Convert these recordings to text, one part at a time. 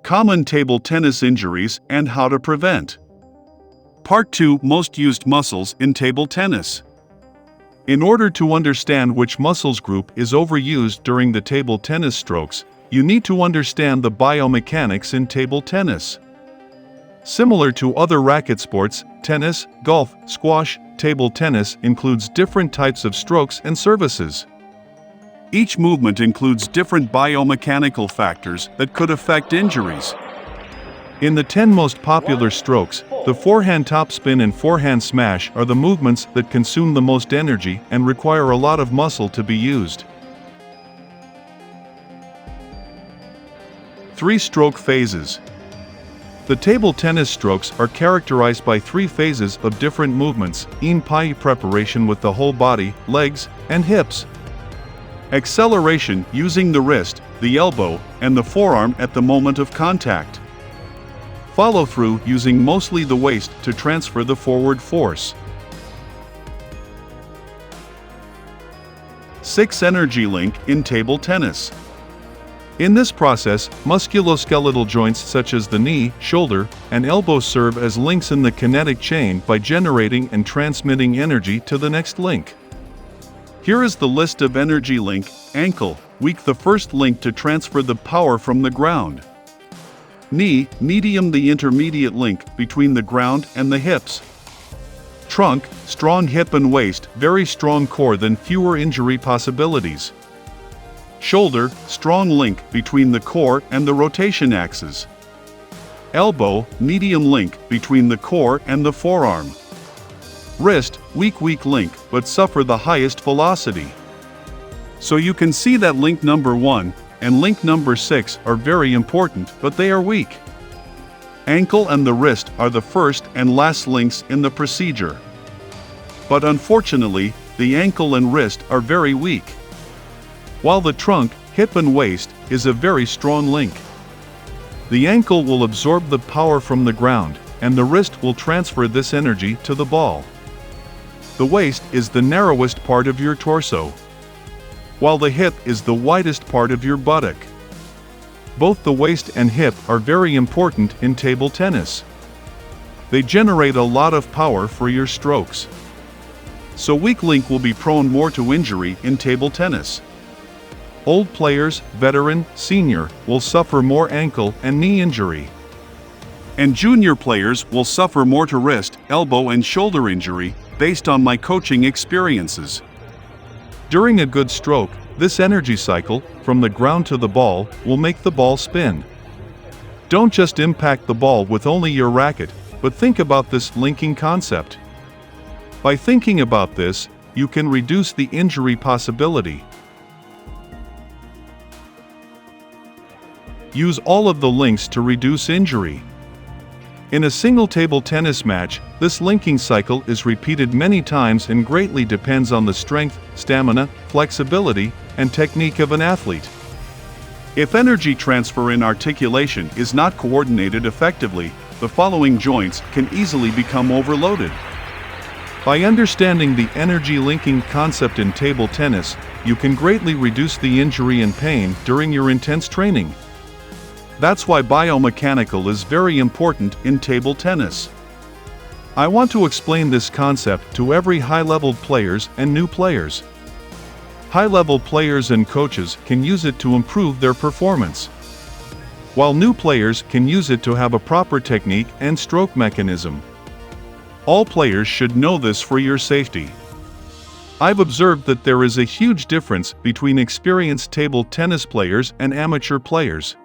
Common table tennis injuries and how to prevent. Part 2: Most used muscles in table tennis. In order to understand which muscles group is overused during the table tennis strokes, you need to understand the biomechanics in table tennis. Similar to other racket sports, tennis, golf, squash, table tennis includes different types of strokes and services. Each movement includes different biomechanical factors that could affect injuries. In the 10 most popular strokes, the forehand topspin and forehand smash are the movements that consume the most energy and require a lot of muscle to be used. 3 stroke phases. The table tennis strokes are characterized by 3 phases of different movements, in preparation with the whole body, legs, and hips. Acceleration using the wrist, the elbow, and the forearm at the moment of contact. Follow-through using mostly the waist to transfer the forward force. 6 energy link in table tennis. In this process, musculoskeletal joints such as the knee, shoulder, and elbow serve as links in the kinetic chain by generating and transmitting energy to the next link. Here is the list of energy link. Ankle, weak, the first link to transfer the power from the ground. Knee, medium, the intermediate link between the ground and the hips. Trunk, strong hip and waist, very strong core, then fewer injury possibilities. Shoulder, strong link between the core and the rotation axis. Elbow, medium link between the core and the forearm. Wrist, weak link, but suffer the highest velocity. So you can see that link number 1 and link number 6 are very important, but they are weak. Ankle and the wrist are the first and last links in the procedure. But unfortunately, the ankle and wrist are very weak. While the trunk, hip and waist is a very strong link. The ankle will absorb the power from the ground, and the wrist will transfer this energy to the ball. The waist is the narrowest part of your torso, while the hip is the widest part of your buttock. Both the waist and hip are very important in table tennis. They generate a lot of power for your strokes. So weak link will be prone more to injury in table tennis. Old players, veteran, senior, will suffer more ankle and knee injury. And junior players will suffer more to wrist, elbow, and shoulder injury, based on my coaching experiences. During a good stroke, this energy cycle, from the ground to the ball, will make the ball spin. Don't just impact the ball with only your racket, but think about this linking concept. By thinking about this, you can reduce the injury possibility. Use all of the links to reduce injury. In a single table tennis match, this linking cycle is repeated many times and greatly depends on the strength, stamina, flexibility, and technique of an athlete. If energy transfer in articulation is not coordinated effectively, the following joints can easily become overloaded. By understanding the energy linking concept in table tennis, you can greatly reduce the injury and pain during your intense training. That's why biomechanical is very important in table tennis. I want to explain this concept to every high-level players and new players. High-level players and coaches can use it to improve their performance, while new players can use it to have a proper technique and stroke mechanism. All players should know this for your safety. I've observed that there is a huge difference between experienced table tennis players and amateur players.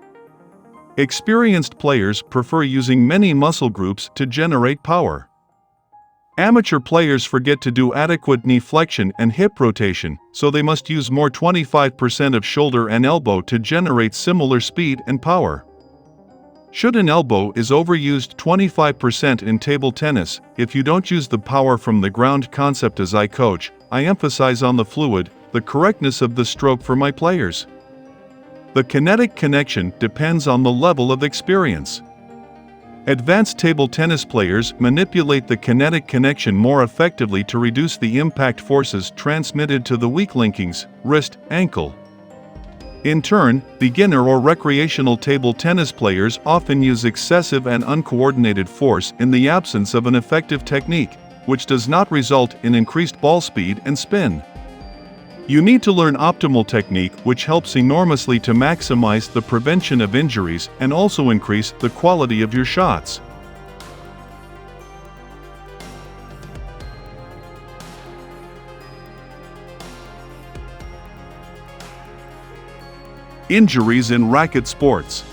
Experienced players prefer using many muscle groups to generate power. Amateur players forget to do adequate knee flexion and hip rotation, so they must use more 25% of shoulder and elbow to generate similar speed and power. Should an elbow is overused 25% in table tennis, if you don't use the power from the ground concept as I coach, I emphasize on the fluid, the correctness of the stroke for my players. The kinetic connection depends on the level of experience. Advanced table tennis players manipulate the kinetic connection more effectively to reduce the impact forces transmitted to the weak linkings, wrist, ankle. In turn, beginner or recreational table tennis players often use excessive and uncoordinated force in the absence of an effective technique, which does not result in increased ball speed and spin. You need to learn optimal technique, which helps enormously to maximize the prevention of injuries and also increase the quality of your shots. Injuries in racket sports.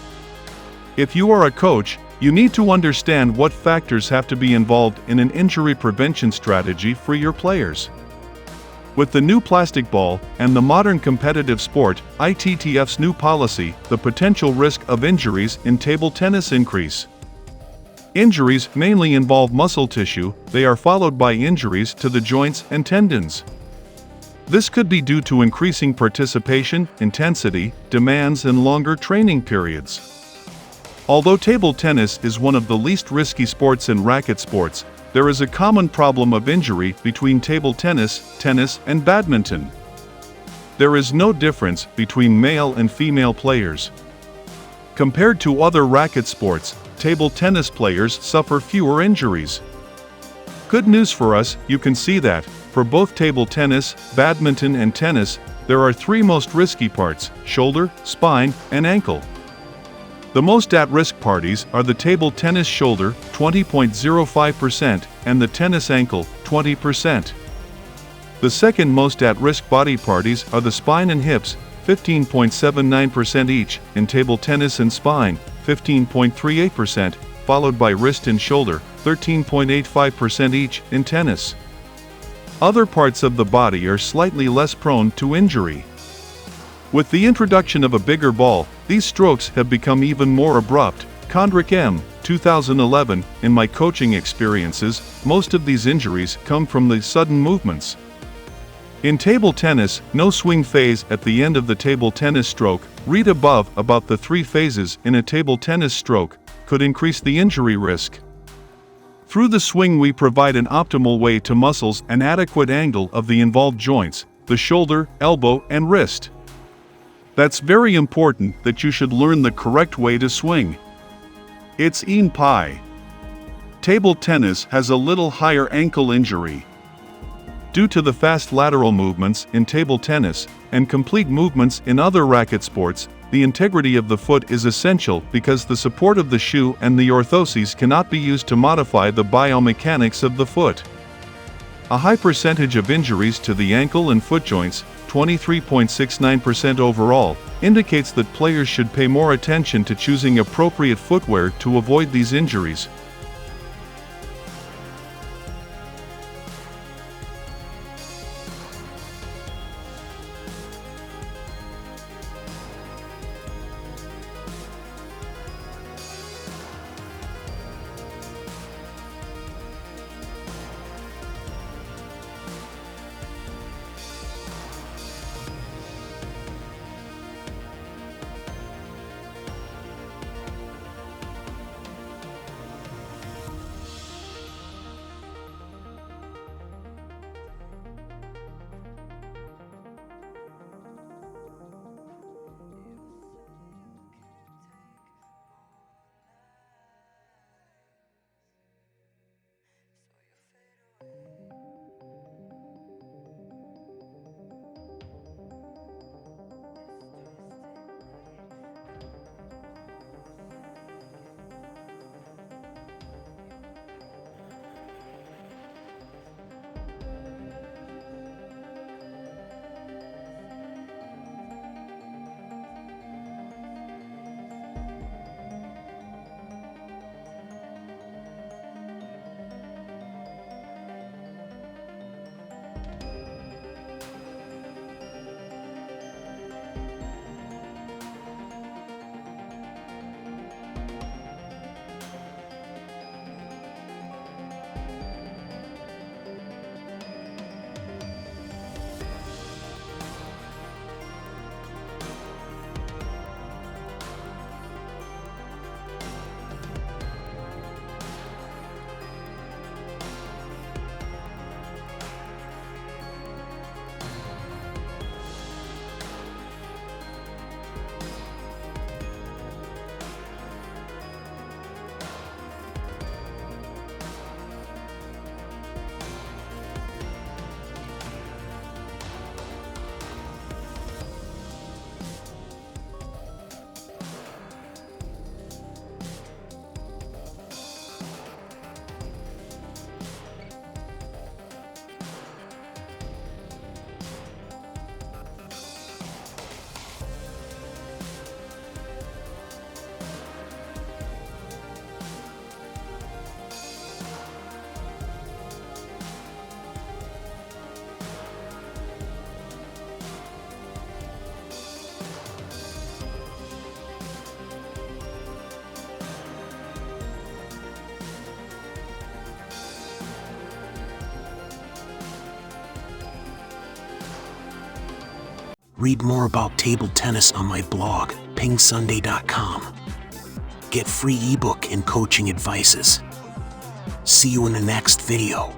If you are a coach, you need to understand what factors have to be involved in an injury prevention strategy for your players. With the new plastic ball and the modern competitive sport, ITTF's new policy, the potential risk of injuries in table tennis increase. Injuries mainly involve muscle tissue, they are followed by injuries to the joints and tendons. This could be due to increasing participation, intensity, demands, and longer training periods. Although table tennis is one of the least risky sports in racket sports, there is a common problem of injury between table tennis, tennis, and badminton. There is no difference between male and female players. Compared to other racket sports, table tennis players suffer fewer injuries. Good news for us, you can see that, for both table tennis, badminton, and tennis, there are three most risky parts: shoulder, spine, and ankle. The most at-risk parties are the table tennis shoulder, 20.05%, and the tennis ankle, 20%. The second most at-risk body parties are the spine and hips, 15.79% each, in table tennis, and spine, 15.38%, followed by wrist and shoulder, 13.85% each, in tennis. Other parts of the body are slightly less prone to injury. With the introduction of a bigger ball, these strokes have become even more abrupt. Kondrik M. 2011. In my coaching experiences, most of these injuries come from the sudden movements. In table tennis, no swing phase at the end of the table tennis stroke, read above about the 3 phases in a table tennis stroke, could increase the injury risk. Through the swing, we provide an optimal way to muscles and adequate angle of the involved joints, the shoulder, elbow, and wrist. That's very important that you should learn the correct way to swing. It's in pi. Table tennis has a little higher ankle injury. Due to the fast lateral movements in table tennis and complete movements in other racket sports, the integrity of the foot is essential because the support of the shoe and the orthoses cannot be used to modify the biomechanics of the foot. A high percentage of injuries to the ankle and foot joints, 23.69% overall, indicates that players should pay more attention to choosing appropriate footwear to avoid these injuries. Read more about table tennis on my blog, PingSunday.com. Get free ebook and coaching advices. See you in the next video.